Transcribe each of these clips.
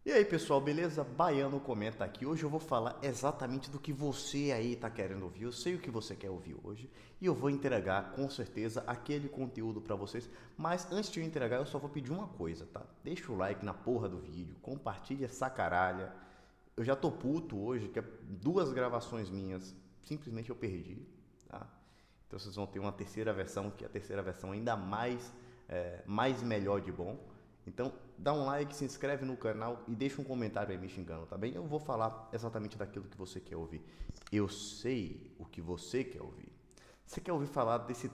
E aí pessoal, beleza? Baiano comenta aqui. Hoje eu vou falar exatamente do que você aí tá querendo ouvir. Eu sei o que você quer ouvir hoje e eu vou entregar com certeza aquele conteúdo pra vocês. Mas antes de eu entregar, eu só vou pedir uma coisa, tá? Deixa o like na porra do vídeo, compartilha essa caralha. Eu já tô puto hoje, que é duas gravações minhas simplesmente eu perdi, tá? Então vocês vão ter uma terceira versão, que é a terceira versão ainda mais melhor de bom. Então dá um like, se inscreve no canal e deixa um comentário aí me xingando, tá bem? Eu vou falar exatamente daquilo que você quer ouvir. Eu sei o que você quer ouvir. Você quer ouvir falar desse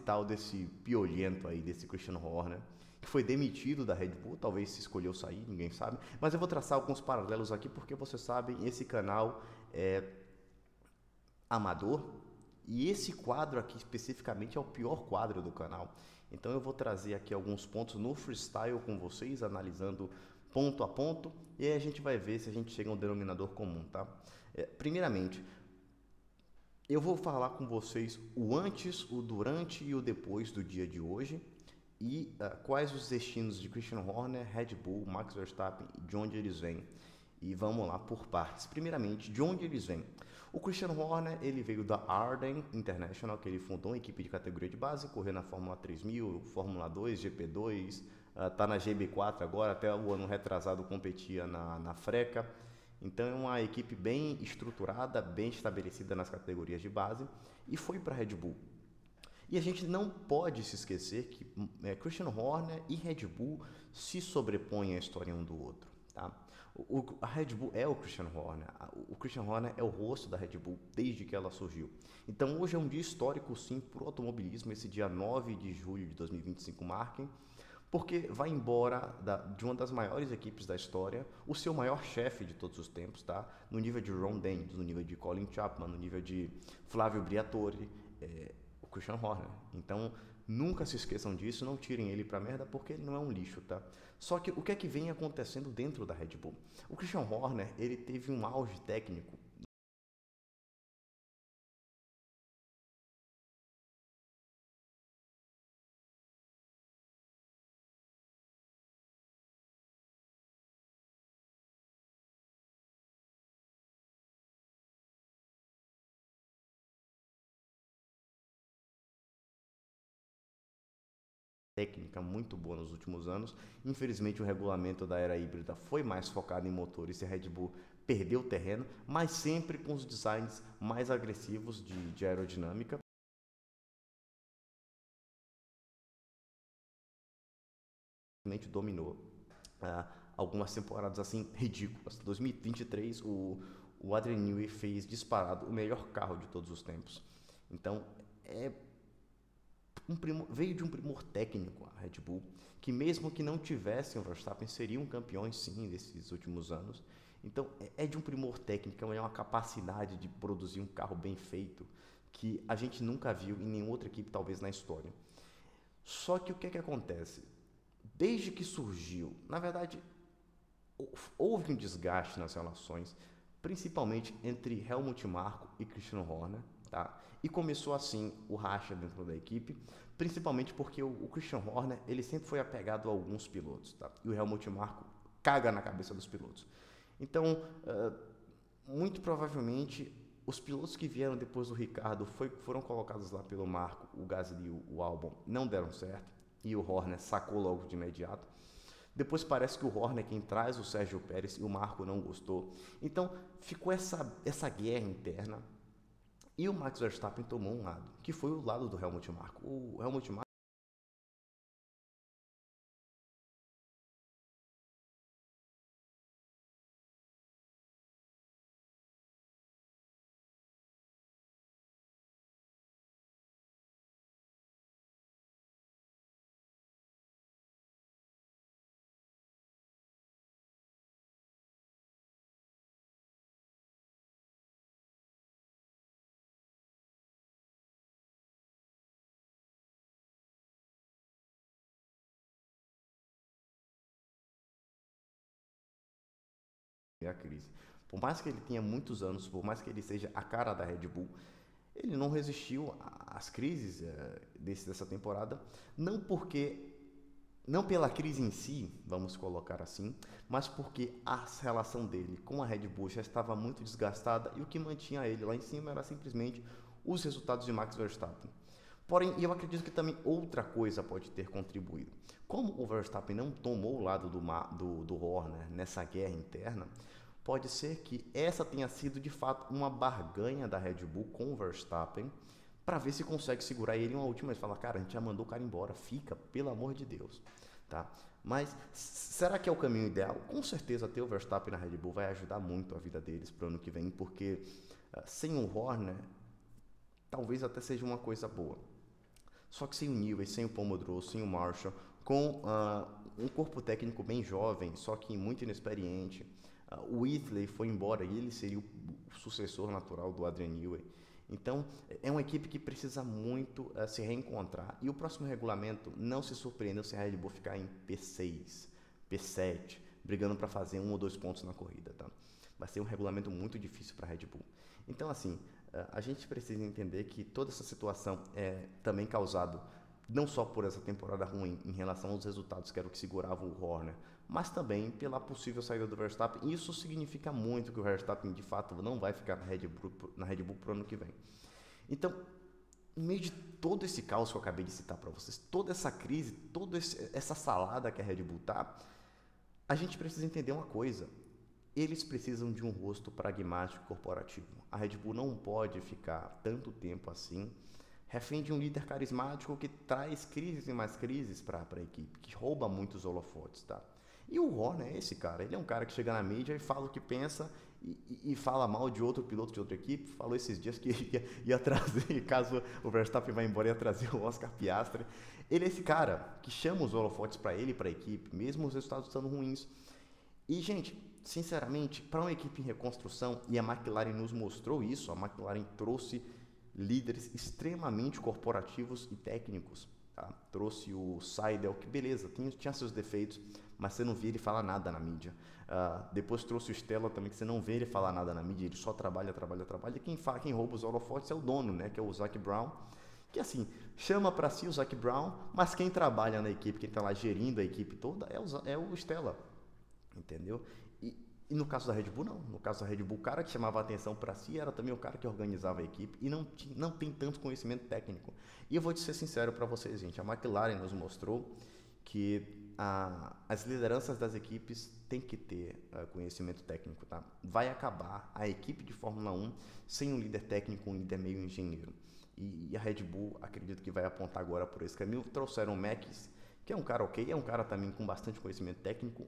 piolhento aí, desse Christian Horner, que foi demitido da Red Bull, talvez se escolheu sair, ninguém sabe. Mas eu vou traçar alguns paralelos aqui, porque vocês sabem, esse canal é amador. E esse quadro aqui especificamente é o pior quadro do canal. Então eu vou trazer aqui alguns pontos no freestyle com vocês, analisando ponto a ponto, e aí a gente vai ver se a gente chega a um denominador comum, tá? Primeiramente, eu vou falar com vocês o antes, o durante e o depois do dia de hoje e quais os destinos de Christian Horner, Red Bull, Max Verstappen e de onde eles vêm. E vamos lá por partes. Primeiramente, de onde eles vêm? O Christian Horner ele veio da Arden International, que ele fundou uma equipe de categoria de base, correu na Fórmula 3000, Fórmula 2, GP2, está na GB4 agora, até o ano retrasado competia na FRECA. Então é uma equipe bem estruturada, bem estabelecida nas categorias de base e foi para a Red Bull. E a gente não pode se esquecer que Christian Horner e Red Bull se sobrepõem à história um do outro. Tá? A Red Bull é o Christian Horner. O Christian Horner é o rosto da Red Bull desde que ela surgiu. Então hoje é um dia histórico sim para o automobilismo, esse dia 9 de julho de 2025 marquem, porque vai embora de uma das maiores equipes da história, o seu maior chefe de todos os tempos, tá? No nível de Ron Dennis, no nível de Colin Chapman, no nível de Flávio Briatore, o Christian Horner. Então, nunca se esqueçam disso, não tirem ele pra merda, porque ele não é um lixo, tá? Só que o que é que vem acontecendo dentro da Red Bull? O Christian Horner, ele teve um auge técnico técnica muito boa nos últimos anos. Infelizmente, o regulamento da era híbrida foi mais focado em motores e a Red Bull perdeu terreno, mas sempre com os designs mais agressivos de aerodinâmica. Dominou algumas temporadas assim ridículas. 2023, o Adrian Newey fez disparado o melhor carro de todos os tempos. Então, é veio de um primor técnico a Red Bull, que mesmo que não tivessem o Verstappen, seriam campeões sim nesses últimos anos. Então é de um primor técnico, é uma capacidade de produzir um carro bem feito que a gente nunca viu em nenhuma outra equipe, talvez na história. Só que o que é que acontece? Desde que surgiu, na verdade, houve um desgaste nas relações, principalmente entre Helmut Marko e Christian Horner, tá? E começou assim o racha dentro da equipe, principalmente porque o Christian Horner ele sempre foi apegado a alguns pilotos, tá? E o Helmut Marko caga na cabeça dos pilotos. Então, muito provavelmente os pilotos que vieram depois do Ricardo foram colocados lá pelo Marco, o Gasly e o Albon, não deram certo e o Horner sacou logo de imediato. Depois parece que o Horner é quem traz o Sérgio Pérez e o Marco não gostou. Então ficou essa guerra interna e o Max Verstappen tomou um lado, que foi o lado do Helmut Marko. O Helmut Marko é a crise. Por mais que ele tenha muitos anos, por mais que ele seja a cara da Red Bull, ele não resistiu às crises dessa temporada, não porque Não pela crise em si, vamos colocar assim, mas porque a relação dele com a Red Bull já estava muito desgastada e o que mantinha ele lá em cima era simplesmente os resultados de Max Verstappen. Porém, eu acredito que também outra coisa pode ter contribuído. Como o Verstappen não tomou o lado do Horner nessa guerra interna, pode ser que essa tenha sido de fato uma barganha da Red Bull com o Verstappen para ver se consegue segurar ele uma última vez. Fala, cara, a gente já mandou o cara embora, fica, pelo amor de Deus. Tá? Mas será que é o caminho ideal? Com certeza ter o Verstappen na Red Bull vai ajudar muito a vida deles para o ano que vem, porque sem o Horner, talvez até seja uma coisa boa. Só que sem o Newey, sem o Paul Modrow, sem o Marshall, com um corpo técnico bem jovem, só que muito inexperiente, o Whitley foi embora e ele seria o sucessor natural do Adrian Newey. Então, é uma equipe que precisa muito se reencontrar. E o próximo regulamento, não se surpreendam se a Red Bull ficar em P6, P7, brigando para fazer 1 ou 2 pontos na corrida. Tá? Vai ser um regulamento muito difícil para a Red Bull. Então, assim, a gente precisa entender que toda essa situação é também causada não só por essa temporada ruim em relação aos resultados que era o que segurava o Horner, mas também pela possível saída do Verstappen. Isso significa muito que o Verstappen de fato não vai ficar na Red Bull para o ano que vem. Então, no meio de todo esse caos que eu acabei de citar para vocês, toda essa crise, toda essa salada que a Red Bull está, a gente precisa entender uma coisa. Eles precisam de um rosto pragmático corporativo. A Red Bull não pode ficar tanto tempo assim refém de um líder carismático que traz crises e mais crises para a equipe, que rouba muitos holofotes, tá? E o Horner é esse cara, ele é um cara que chega na mídia e fala o que pensa e fala mal de outro piloto de outra equipe, falou esses dias que ia trazer, caso o Verstappen vá embora, ia trazer o Oscar Piastri. Ele é esse cara que chama os holofotes para ele e para a equipe, mesmo os resultados estando ruins. E, gente, sinceramente, para uma equipe em reconstrução, e a McLaren nos mostrou isso, a McLaren trouxe líderes extremamente corporativos e técnicos. Tá? Trouxe o Seidel, que beleza, tinha seus defeitos, mas você não vê ele falar nada na mídia. Depois trouxe o Stella também, que você não vê ele falar nada na mídia, ele só trabalha. E quem rouba os holofotes é o dono, né, que é o Zac Brown, que assim, chama para si o Zac Brown, mas quem trabalha na equipe, quem está lá gerindo a equipe toda é o Stella, entendeu? E no caso da Red Bull, não. No caso da Red Bull, o cara que chamava a atenção para si era também o cara que organizava a equipe e não tem tanto conhecimento técnico. E eu vou te ser sincero para vocês, gente. A McLaren nos mostrou que as lideranças das equipes têm que ter conhecimento técnico. Tá? Vai acabar a equipe de Fórmula 1 sem um líder técnico, um líder meio engenheiro. E a Red Bull, acredito que vai apontar agora por esse caminho. Trouxeram o Max, que é um cara ok, é um cara também com bastante conhecimento técnico,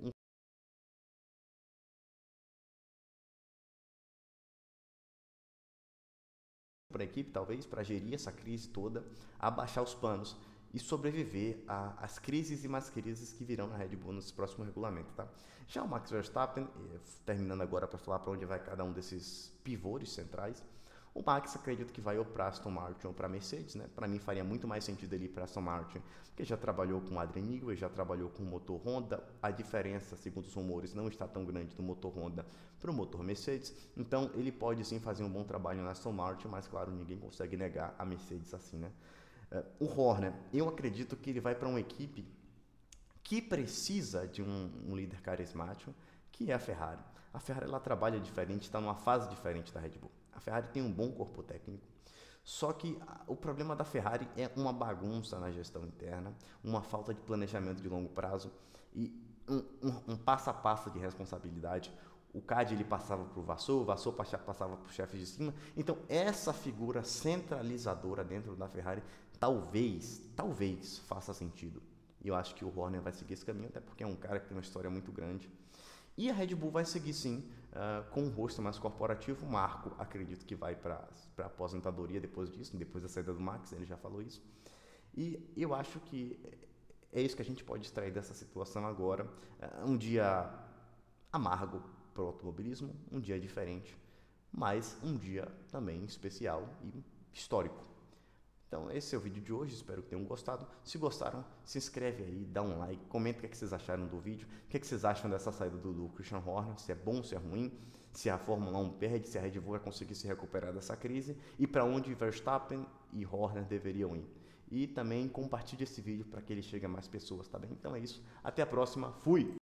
para a equipe, talvez, para gerir essa crise toda, abaixar os panos e sobreviver às crises e mais crises que virão na Red Bull nesse próximo regulamento, tá? Já o Max Verstappen, terminando agora para falar para onde vai cada um desses pivôs centrais, o Max acredito que vai ou para Aston Martin ou para Mercedes, né? Para mim faria muito mais sentido ele ir para Aston Martin, porque já trabalhou com o Adrian Newey, já trabalhou com o motor Honda. A diferença, segundo os rumores, não está tão grande do motor Honda para o motor Mercedes. Então ele pode sim fazer um bom trabalho na Aston Martin, mas claro, ninguém consegue negar a Mercedes assim, né? O Horner, eu acredito que ele vai para uma equipe que precisa de um líder carismático, que é a Ferrari. A Ferrari ela trabalha diferente, está numa fase diferente da Red Bull. A Ferrari tem um bom corpo técnico, só que o problema da Ferrari é uma bagunça na gestão interna, uma falta de planejamento de longo prazo e um passo a passo de responsabilidade. O CAD ele passava para o Vasseur passava para o chefe de cima. Então, essa figura centralizadora dentro da Ferrari talvez faça sentido. E eu acho que o Horner vai seguir esse caminho, até porque é um cara que tem uma história muito grande. E a Red Bull vai seguir sim, com um rosto mais corporativo. O Marco, acredito que vai para a aposentadoria depois disso, depois da saída do Max, ele já falou isso. E eu acho que é isso que a gente pode extrair dessa situação agora. Um dia amargo para o automobilismo, um dia diferente, mas um dia também especial e histórico. Então esse é o vídeo de hoje, espero que tenham gostado. Se gostaram, se inscreve aí, dá um like, comenta o que vocês acharam do vídeo, o que vocês acham dessa saída do Christian Horner, se é bom, se é ruim, se a Fórmula 1 perde, se a Red Bull vai conseguir se recuperar dessa crise e para onde Verstappen e Horner deveriam ir. e também compartilhe esse vídeo para que ele chegue a mais pessoas, tá bem? Então é isso, até a próxima, fui!